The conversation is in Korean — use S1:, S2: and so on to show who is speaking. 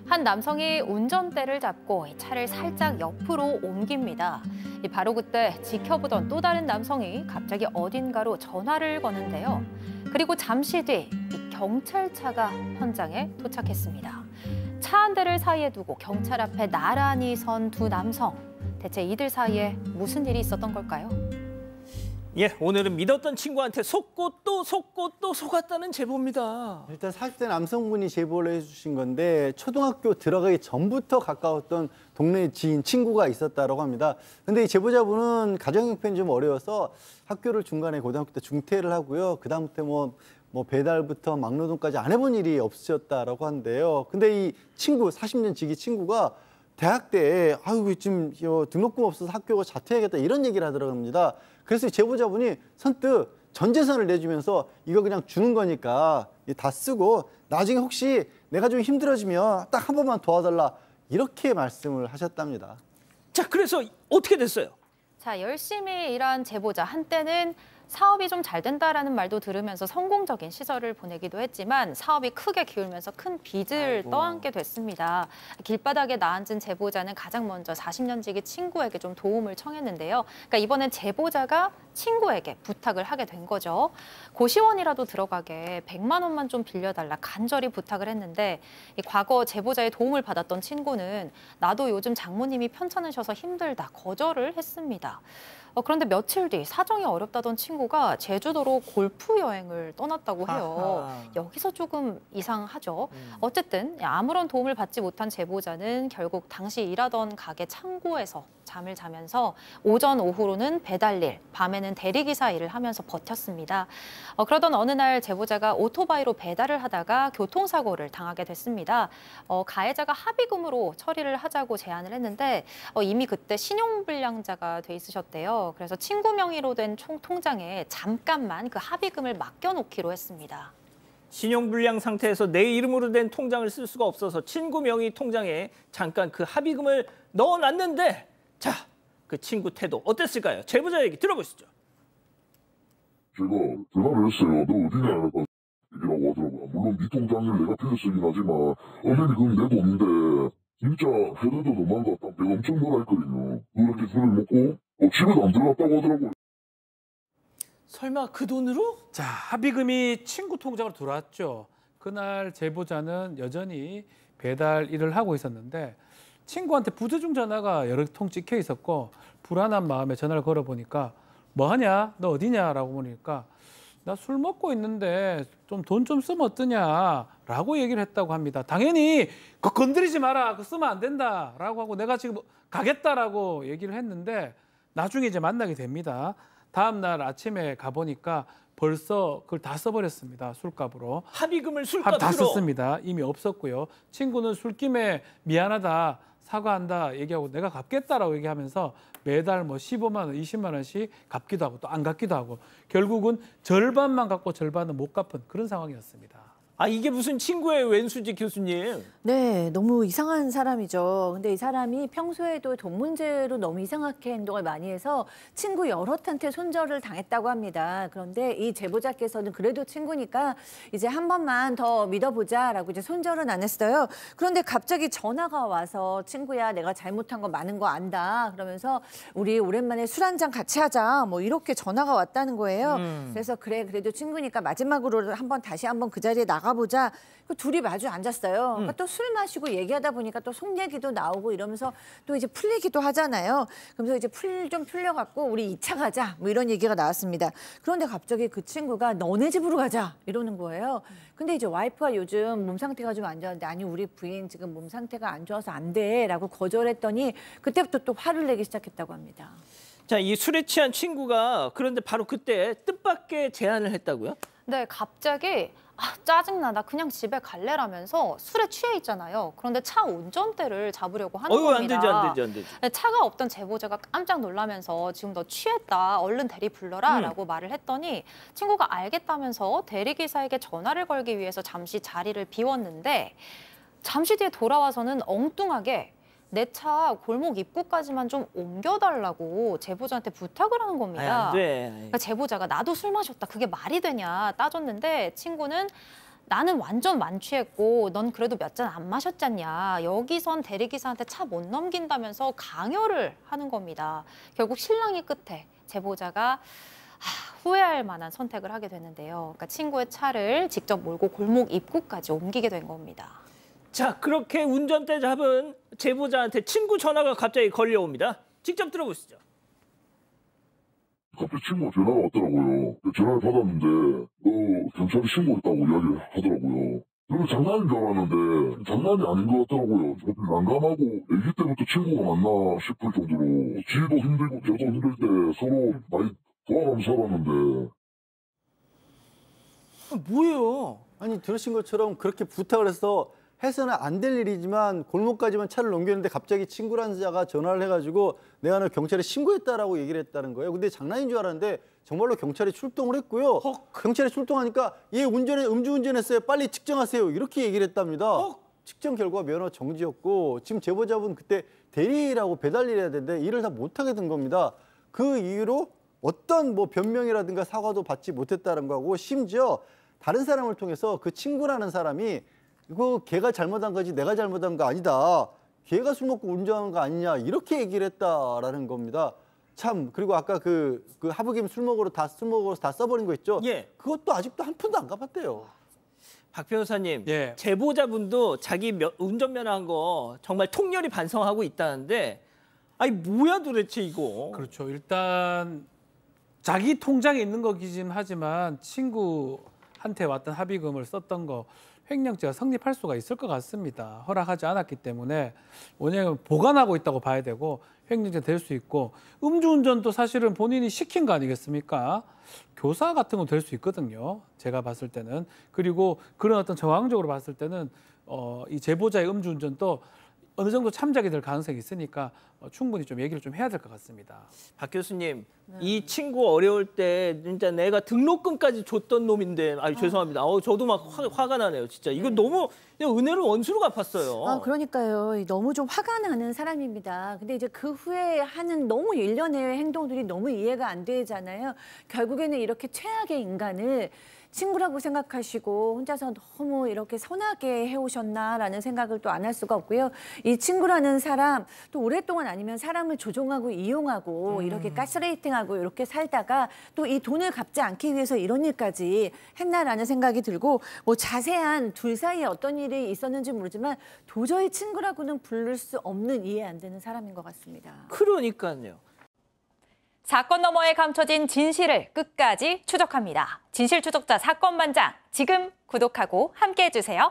S1: 한 남성이 운전대를 잡고 차를 살짝 옆으로 옮깁니다. 바로 그때 지켜보던 또 다른 남성이 갑자기 어딘가로 전화를 거는데요. 그리고 잠시 뒤 경찰차가 현장에 도착했습니다. 차 한 대를 사이에 두고 경찰 앞에 나란히 선 두 남성. 대체 이들 사이에 무슨 일이 있었던 걸까요?
S2: 예, 오늘은 믿었던 친구한테 속고 또 속았다는 제보입니다.
S3: 일단 40대 남성분이 제보를 해주신 건데 초등학교 들어가기 전부터 가까웠던 동네 지인 친구가 있었다고 합니다. 근데 이 제보자분은 가정 형편이 좀 어려워서 학교를 중간에 고등학교 때 중퇴를 하고요. 그다음부터 뭐 배달부터 막노동까지 안 해본 일이 없으셨다라고 하는데요. 근데 이 친구, 40년 지기 친구가 대학 때 아유 지금 등록금 없어서 학교 자퇴해야겠다 이런 얘기를 하더랍니다. 그래서 제보자분이 선뜻 전 재산을 내주면서 이거 그냥 주는 거니까 다 쓰고 나중에 혹시 내가 좀 힘들어지면 딱 한 번만 도와달라 이렇게 말씀을 하셨답니다.
S2: 자, 그래서 어떻게 됐어요?
S1: 자, 열심히 일한 제보자 한때는 사업이 좀 잘 된다라는 말도 들으면서 성공적인 시절을 보내기도 했지만 사업이 크게 기울면서 큰 빚을 떠안게 됐습니다. 길바닥에 나앉은 제보자는 가장 먼저 40년 지기 친구에게 좀 도움을 청했는데요. 그러니까 이번엔 제보자가 친구에게 부탁을 하게 된 거죠. 고시원이라도 들어가게 100만 원만 좀 빌려달라 간절히 부탁을 했는데 과거 제보자의 도움을 받았던 친구는 나도 요즘 장모님이 편찮으셔서 힘들다 거절을 했습니다. 그런데 며칠 뒤 사정이 어렵다던 친구가 제주도로 골프 여행을 떠났다고 해요.
S2: 아하.
S1: 여기서 조금 이상하죠. 어쨌든 아무런 도움을 받지 못한 제보자는 결국 당시 일하던 가게 창고에서 잠을 자면서 오전 오후로는 배달일, 밤에는 대리기사 일을 하면서 버텼습니다. 그러던 어느 날 제보자가 오토바이로 배달을 하다가 교통사고를 당하게 됐습니다. 가해자가 합의금으로 처리를 하자고 제안을 했는데 이미 그때 신용불량자가 돼 있으셨대요. 그래서 친구 명의로 된 통장에 잠깐만 그 합의금을 맡겨놓기로 했습니다.
S2: 신용불량 상태에서 내 이름으로 된 통장을 쓸 수가 없어서 친구 명의 통장에 잠깐 그 합의금을 넣어놨는데 자, 그 친구 태도 어땠을까요? 제보자 얘기 들어보시죠.
S4: 제가 전화를 했어요. 너 어디냐? 약간 얘기라고 하더라고요. 물론 네 통장을 내가 빌려 쓰긴 하지만 엄연히 그건 내 돈인데 진짜 해도 너무한 것 같다. 내가 엄청 뭐라 했거든요. 그렇게 술을 먹고 집에도 안 들어갔다고 하더라고요.
S2: 설마 그 돈으로?
S5: 자, 합의금이 친구 통장으로 들어왔죠. 그날 제보자는 여전히 배달 일을 하고 있었는데 친구한테 부재중 전화가 여러 통 찍혀 있었고 불안한 마음에 전화를 걸어보니까 뭐 하냐? 너 어디냐? 라고 보니까 나 술 먹고 있는데 좀 돈 좀 쓰면 어떠냐? 라고 얘기를 했다고 합니다. 당연히 그거 건드리지 마라. 그거 쓰면 안 된다. 라고 하고 내가 지금 가겠다라고 얘기를 했는데 나중에 이제 만나게 됩니다. 다음 날 아침에 가보니까 벌써 그걸 다 써버렸습니다. 술값으로.
S2: 합의금을 술값으로?
S5: 다 썼습니다. 이미 없었고요. 친구는 술김에 미안하다, 사과한다 얘기하고 내가 갚겠다라고 얘기하면서 매달 뭐 15만 원, 20만 원씩 갚기도 하고 또 안 갚기도 하고 결국은 절반만 갚고 절반은 못 갚은 그런 상황이었습니다.
S2: 아, 이게 무슨 친구의 왼수지 교수님?
S6: 네, 너무 이상한 사람이죠. 근데 이 사람이 평소에도 돈 문제로 너무 이상하게 행동을 많이 해서 친구 여럿한테 손절을 당했다고 합니다. 그런데 이 제보자께서는 그래도 친구니까 이제 한 번만 더 믿어보자라고 이제 손절은 안 했어요. 그런데 갑자기 전화가 와서 친구야, 내가 잘못한 거 많은 거 안다. 그러면서 우리 오랜만에 술 한잔 같이 하자. 뭐 이렇게 전화가 왔다는 거예요. 그래서 그래, 그래도 친구니까 마지막으로 다시 한번 그 자리에 나가보자. 그 둘이 마주 앉았어요. 그러니까 또 술 마시고 얘기하다 보니까 또 속 얘기도 나오고 이러면서 또 이제 풀리기도 하잖아요. 그러면서 이제 좀 풀려갖고 우리 2차 가자. 뭐 이런 얘기가 나왔습니다. 그런데 갑자기 그 친구가 너네 집으로 가자. 이러는 거예요. 근데 이제 와이프가 요즘 몸 상태가 좀 안 좋은데 아니 우리 부인 지금 몸 상태가 안 좋아서 안 돼. 라고 거절했더니 그때부터 또 화를 내기 시작했다고 합니다.
S2: 자, 이 술에 취한 친구가 그런데 바로 그때 뜻밖의 제안을 했다고요?
S1: 네, 갑자기 짜증나, 나 그냥 집에 갈래라면서 술에 취해 있잖아요. 그런데 차 운전대를 잡으려고 하는 겁니다.
S2: 안 되지.
S1: 네, 차가 없던 제보자가 깜짝 놀라면서 지금 너 취했다, 얼른 대리 불러라 라고 말을 했더니 친구가 알겠다면서 대리기사에게 전화를 걸기 위해서 잠시 자리를 비웠는데 잠시 뒤에 돌아와서는 엉뚱하게 내 차 골목 입구까지만 좀 옮겨달라고 제보자한테 부탁을 하는 겁니다.
S2: 안 돼.
S1: 그러니까 제보자가 나도 술 마셨다. 그게 말이 되냐 따졌는데 친구는 나는 완전 만취했고 넌 그래도 몇 잔 안 마셨잖냐. 여기선 대리기사한테 차 못 넘긴다면서 강요를 하는 겁니다. 결국 신랑이 끝에 제보자가 후회할 만한 선택을 하게 되는데요. 그러니까 친구의 차를 직접 몰고 골목 입구까지 옮기게 된 겁니다.
S2: 자, 그렇게 운전대 잡은 제보자한테 친구 전화가 갑자기 걸려옵니다. 직접 들어보시죠.
S4: 갑자기 친구가 전화가 왔더라고요. 전화를 받았는데 너 경찰에 신고했다고 이야기를 하더라고요. 저는 장난인 줄 알았는데 장난이 아닌 것 같더라고요. 난감하고 애기 때부터 친구가 맞나 싶을 정도로 지도 힘들고 저도 힘들 때 서로 많이 도와가면서 살았는데.
S2: 뭐예요?
S3: 아니 들으신 것처럼 그렇게 부탁을 해서 해서는 안 될 일이지만 골목까지만 차를 넘겼는데 갑자기 친구라는 자가 전화를 해가지고 내가 너 경찰에 신고했다라고 얘기를 했다는 거예요. 근데 장난인 줄 알았는데 정말로 경찰에 출동을 했고요. 경찰에 출동하니까 얘 음주운전했어요. 빨리 측정하세요. 이렇게 얘기를 했답니다. 측정 결과 면허 정지였고 지금 제보자분 그때 대리라고 배달 일해야 되는데 일을 다 못하게 된 겁니다. 그 이유로 어떤 뭐 변명이라든가 사과도 받지 못했다는 거고 심지어 다른 사람을 통해서 그 친구라는 사람이 이거 걔가 잘못한 거지 내가 잘못한 거 아니다. 걔가 술 먹고 운전한 거 아니냐 이렇게 얘기를 했다라는 겁니다. 참 그리고 아까 그 하부김 술 먹으러 다 써버린 거 있죠.
S2: 예.
S3: 그것도 아직도 한 푼도 안 갚았대요.
S2: 박 변호사님,
S5: 예.
S2: 제보자분도 자기 운전면허한 거 정말 통렬히 반성하고 있다는데 아니 뭐야 도대체 이거.
S5: 그렇죠. 일단 자기 통장에 있는 거기긴 하지만 친구한테 왔던 합의금을 썼던 거 횡령죄가 성립할 수가 있을 것 같습니다. 허락하지 않았기 때문에 왜냐하면 보관하고 있다고 봐야 되고 횡령죄 될 수 있고 음주운전도 사실은 본인이 시킨 거 아니겠습니까? 교사 같은 건 될 수 있거든요. 제가 봤을 때는. 그리고 그런 어떤 정황적으로 봤을 때는 이 제보자의 음주운전도 어느 정도 참작이 될 가능성이 있으니까 충분히 좀 얘기를 좀 해야 될 것 같습니다.
S2: 박 교수님, 이 친구 어려울 때 진짜 내가 등록금까지 줬던 놈인데, 죄송합니다. 저도 막 화가 나네요, 진짜. 이거 너무 그냥 은혜를 원수로 갚았어요.
S6: 그러니까요. 너무 좀 화가 나는 사람입니다. 근데 이제 그 후에 하는 너무 일련의 행동들이 너무 이해가 안 되잖아요. 결국에는 이렇게 최악의 인간을 친구라고 생각하시고 혼자서 너무 이렇게 선하게 해오셨나라는 생각을 또 안 할 수가 없고요. 이 친구라는 사람 또 오랫동안 아니면 사람을 조종하고 이용하고 이렇게 가스레이팅하고 이렇게 살다가 또 이 돈을 갚지 않기 위해서 이런 일까지 했나라는 생각이 들고 뭐 자세한 둘 사이에 어떤 일이 있었는지 모르지만 도저히 친구라고는 부를 수 없는 이해 안 되는 사람인 것 같습니다.
S2: 그러니까요.
S1: 사건 너머에 감춰진 진실을 끝까지 추적합니다. 진실추적자 사건반장, 지금 구독하고 함께해 주세요.